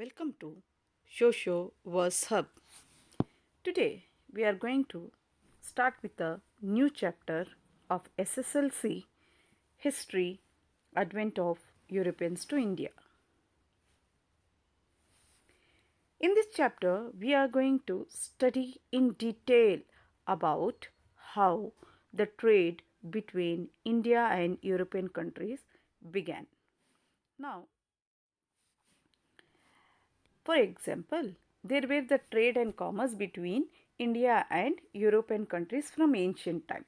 Welcome to Shosho Was Hub. Today we are going to start with a new chapter of SSLC History Advent of Europeans to India. In this chapter, we are going to study in detail about how the trade between India and European countries began. Now, for example, there were the trade and commerce between India and European countries from ancient time.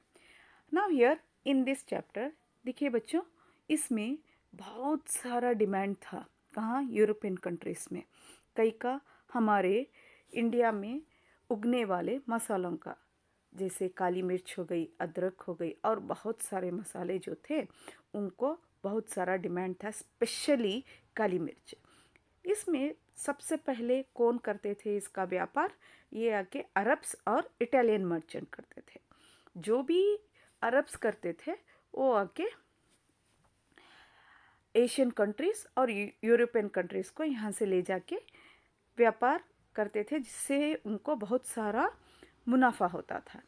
Now here in this chapter, देखिए बच्चों, इसमें बहुत सारा demand था. कहाँ? European countries में. कई का हमारे इंडिया में उगने वाले मसालों का, जैसे काली मिर्च हो गई, अदरक हो गई और बहुत सारे मसाले जो थे उनको बहुत सारा डिमांड था, स्पेशली काली मिर्च. इसमें सबसे पहले कौन करते थे इसका व्यापार? ये आके अरब्स और इटालियन मर्चेंट करते थे. जो भी अरब्स करते थे वो आके एशियन कंट्रीज़ और यूरोपियन कंट्रीज़ को यहाँ से ले जाके व्यापार करते थे, जिससे उनको बहुत सारा मुनाफा होता था.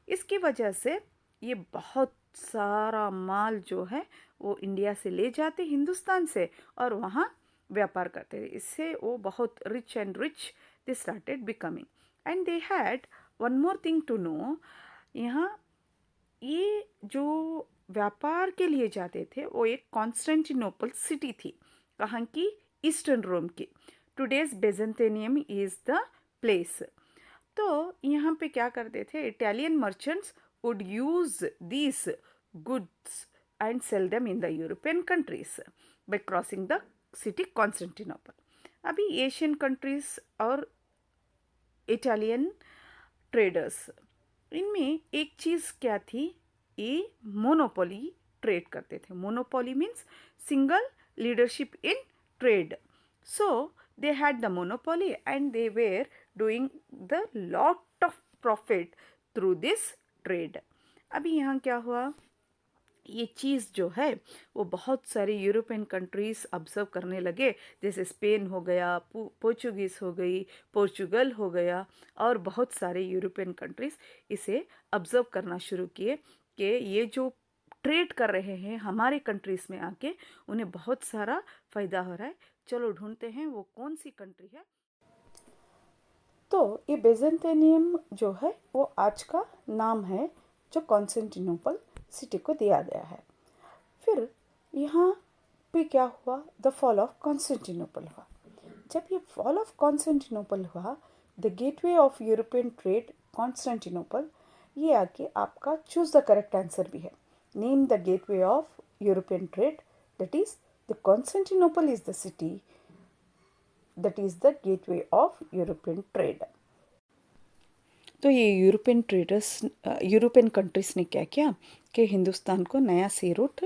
इसकी वजह से ये बहुत सारा माल जो है वो इंडिया से ले जाते हिंदुस्तान से और वहाँ व्यापार करते थे. इससे वो बहुत rich and rich they started becoming. And they had one more thing to know. यहाँ ये जो व्यापार के लिए जाते थे वो एक कॉन्स्टेंटिनोपल सिटी थी. कहाँ की? ईस्टर्न रोम की. Today's Byzantium is the place. तो यहाँ पे क्या करते थे? Italian merchants would use these goods and sell them in the European countries by crossing the city Constantinople. अभी एशियन कंट्रीज और इटालियन ट्रेडर्स, इनमें एक चीज़ क्या थी? ये मोनोपोली ट्रेड करते थे. Monopoly means single leadership in trade. So they had the monopoly and they were doing the lot of profit through this trade. अभी यहाँ क्या हुआ? ये चीज़ जो है वो बहुत सारे यूरोपियन कंट्रीज़ ऑब्जर्व करने लगे, जैसे स्पेन हो गया, पोर्चुगीज़ हो गई, पोर्चुगल हो गया और बहुत सारे यूरोपियन कंट्रीज़ इसे ऑब्जर्व करना शुरू किए कि ये जो ट्रेड कर रहे हैं हमारे कंट्रीज़ में आके उन्हें बहुत सारा फ़ायदा हो रहा है. चलो ढूंढते हैं वो कौन सी कंट्री है. तो ये बेजेंटेनियम जो है वो आज का नाम है जो कॉन्स्टेंटिनोपल सिटी को दिया गया है. फिर यहाँ पे क्या हुआ? द फॉल ऑफ कॉन्स्टेंटिनोपल हुआ. जब ये फॉल ऑफ कॉन्स्टेंटिनोपल हुआ, the gateway of European trade Constantinople, ये आके आपका चूज द करेक्ट आंसर भी है. Name the gateway of European trade, that is the Constantinople is the city that is the gateway of European trade. तो ये European traders, European countries ने क्या किया कि हिंदुस्तान को नया सी रूट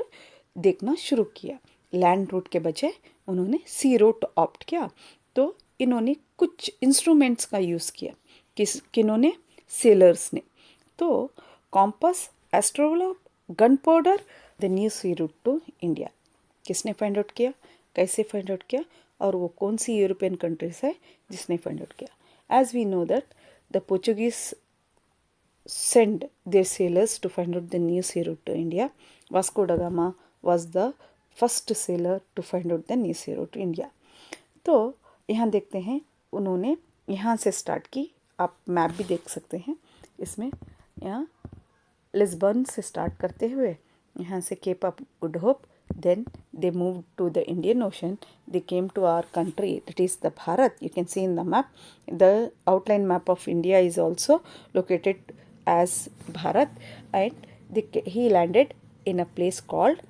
देखना शुरू किया. लैंड रूट के बजाय उन्होंने सी रूट ऑप्ट किया. तो इन्होंने कुछ इंस्ट्रूमेंट्स का यूज़ किया. किन्होंने? सेलर्स ने. तो compass, astrolabe, gun powder, the new sea route to India किसने फाइंड आउट किया? कैसे फाइंड आउट किया? और वो कौन सी यूरोपियन कंट्रीज है जिसने फाइंड आउट किया? As we know that the Portuguese send their sailors to find out the new sea route to India. Vasco da Gama was the first sailor to find out the new sea route to India. तो यहाँ देखते हैं उन्होंने यहाँ से start की. आप map भी देख सकते हैं इसमें. यहाँ लिस्बन से स्टार्ट करते हुए यहाँ से Cape of Good Hope, then they moved to the Indian Ocean. They came to our country, that is the Bharat. You can see in the map, the outline map of India is also located as Bharat, and he landed in a place called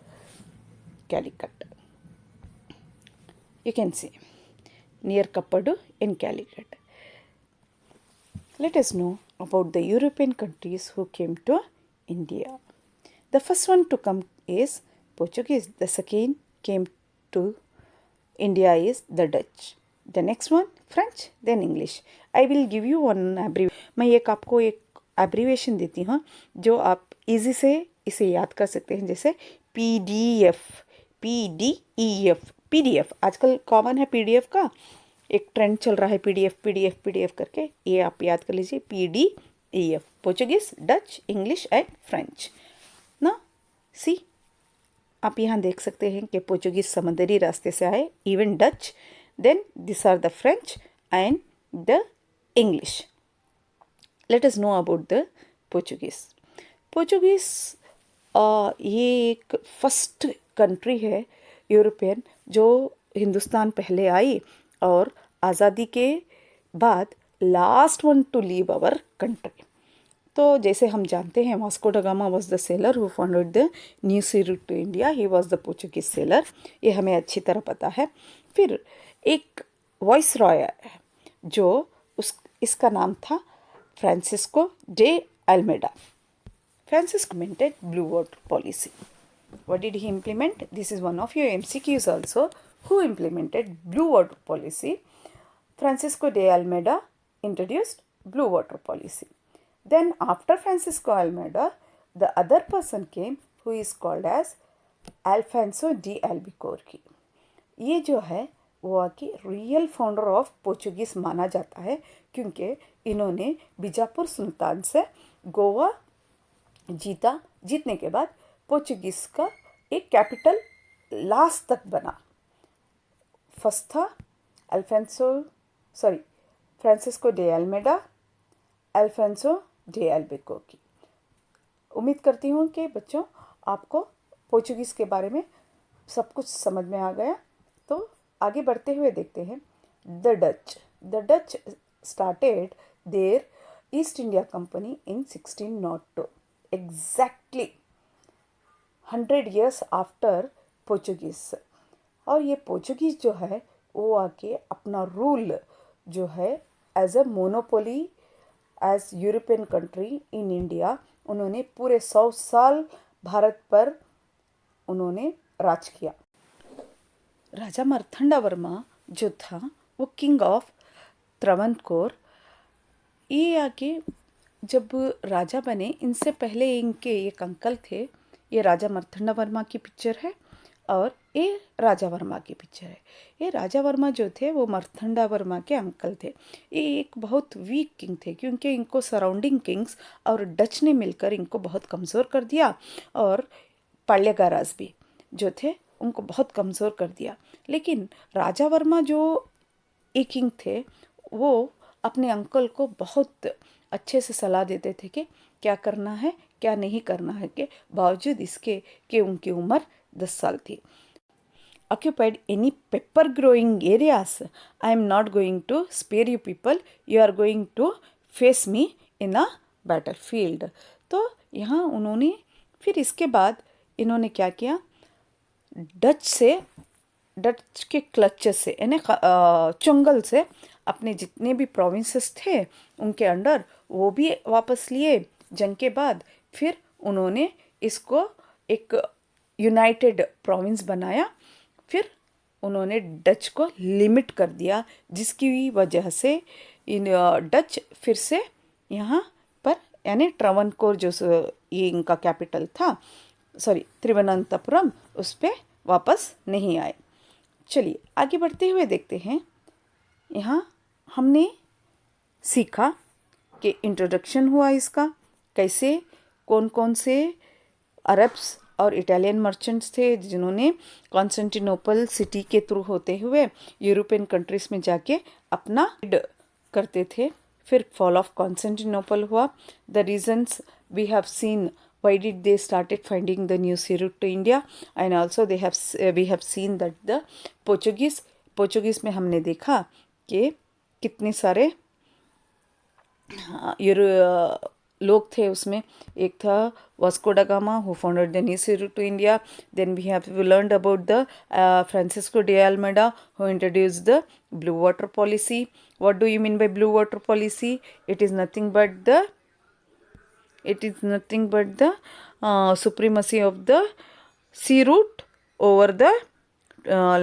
Calicut. You can see near Kappadu in Calicut. Let us know about the European countries who came to India. The first one to come is Portuguese. The second came to India is the Dutch. The next one French, then English. I will give you one abbreviation. मैं एक आपको एक abbreviation देती हूँ जो आप easy से इसे याद कर सकते हैं, जैसे PDF, PDF, PDF. आजकल कॉमन है PDF का. एक ट्रेंड चल रहा है पीडीएफ करके, ये आप याद कर लीजिए, PDEF, Portuguese, Dutch, English and French ना। सी, आप यहाँ देख सकते हैं कि पोर्चुगीज समुद्री रास्ते से आए, even Dutch, then this are the French and the English. Let us know about the Portuguese. Portuguese ये एक फर्स्ट कंट्री है यूरोपियन जो हिंदुस्तान पहले आई और आज़ादी के बाद last one to leave our country. तो जैसे हम जानते हैं, Vasco da Gama was the sailor who founded the new sea route to India, he was the Portuguese sailor, ये हमें अच्छी तरह पता है। फिर एक वॉइस रॉय है जो इसका नाम था Francisco de Almeida. Francisco implemented Blue Water Policy. What did he implement? This is one of your MCQs also. Who implemented Blue Water Policy? Francisco de Almeida introduced Blue Water Policy. Then after Francisco Almeida, the other person came who is called as Alfonso de Albuquerque. ये जो है वो आके real founder of Portuguese माना जाता है, क्योंकि इन्होंने बीजापुर सुल्तान से गोवा जीतने के बाद पोर्चुगीज का एक कैपिटल लास्ट तक बना। फर्स्ट था Francisco de Almeida, Alfonso de Albuquerque. उम्मीद करती हूँ कि बच्चों आपको पोर्चुगीज़ के बारे में सब कुछ समझ में आ गया। तो आगे बढ़ते हुए देखते हैं the Dutch started their East India Company in 1602, exactly 100 years after Portuguese. और ये पोर्चुगीज जो है वो आके अपना रूल जो है as a monopoly as European country in India, उन्होंने पूरे 100 साल भारत पर उन्होंने राज किया। राजा मार्तंडा वर्मा जो था वो किंग ऑफ त्रावणकोर, ये आके जब राजा बने, इनसे पहले इनके एक अंकल थे। ये राजा मार्तंडा वर्मा की पिक्चर है और ये राजा वर्मा की पिक्चर है। ये राजा वर्मा जो थे वो मार्तंडा वर्मा के अंकल थे। ये एक बहुत वीक किंग थे, क्योंकि इनको सराउंडिंग किंग्स और डच ने मिलकर इनको बहुत कमज़ोर कर दिया, और पाಳ್యగారాస్ भी जो थे उनको बहुत कमज़ोर कर दिया। लेकिन राजा वर्मा जो एक किंग थे वो अपने अंकल को बहुत अच्छे से सलाह देते थे कि क्या करना है क्या नहीं करना है, के बावजूद इसके कि उनकी उम्र 10 साल थी। Occupied any pepper growing areas, I am not going to spare you people, you are going to face me in a battlefield। तो यहाँ उन्होंने फिर इसके बाद इन्होंने क्या किया, डच के क्लच से यानी चंगल से अपने जितने भी प्रोविंसेस थे उनके अंडर वो भी वापस लिए जंग के बाद। फिर उन्होंने इसको एक यूनाइटेड प्रोविंस बनाया। फिर उन्होंने डच को लिमिट कर दिया, जिसकी वजह से इन डच फिर से यहाँ पर यानी त्रावणकोर जो ये इनका कैपिटल था, त्रिवनंतपुरम, उस पर वापस नहीं आए। चलिए आगे बढ़ते हुए देखते हैं। यहाँ हमने सीखा कि इंट्रोडक्शन हुआ इसका, कैसे कौन कौन से अरब्स और इटालियन मर्चेंट्स थे जिन्होंने कॉन्स्टेंटिनोपल सिटी के थ्रू होते हुए यूरोपियन कंट्रीज़ में जाके अपना करते थे। फिर फॉल ऑफ कॉन्स्टेंटिनोपल हुआ। The reasons we have seen why did they started finding the new sea route to India, and also we have seen that the Portuguese में हमने देखा कि कितने सारे लोग थे उसमें। एक था Vasco da gamma who founded the new sea route to India. Then we learned about the Francisco de Almeida who introduced the blue water policy. What do you mean by blue water policy? It is nothing but the supremacy of the sea route over the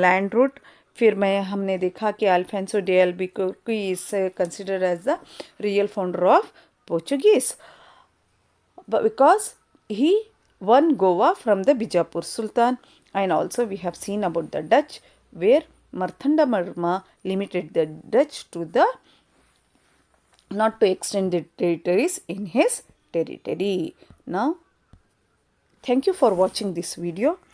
land route. फिर हमने देखा कि Alfonso de Albuquerque is considered as the real founder of Portuguese because he won Goa from the Bijapur Sultan. And also we have seen about the Dutch, where Marthandavarma limited the Dutch to the not to extend the territories in his territory. Now, thank you for watching this video.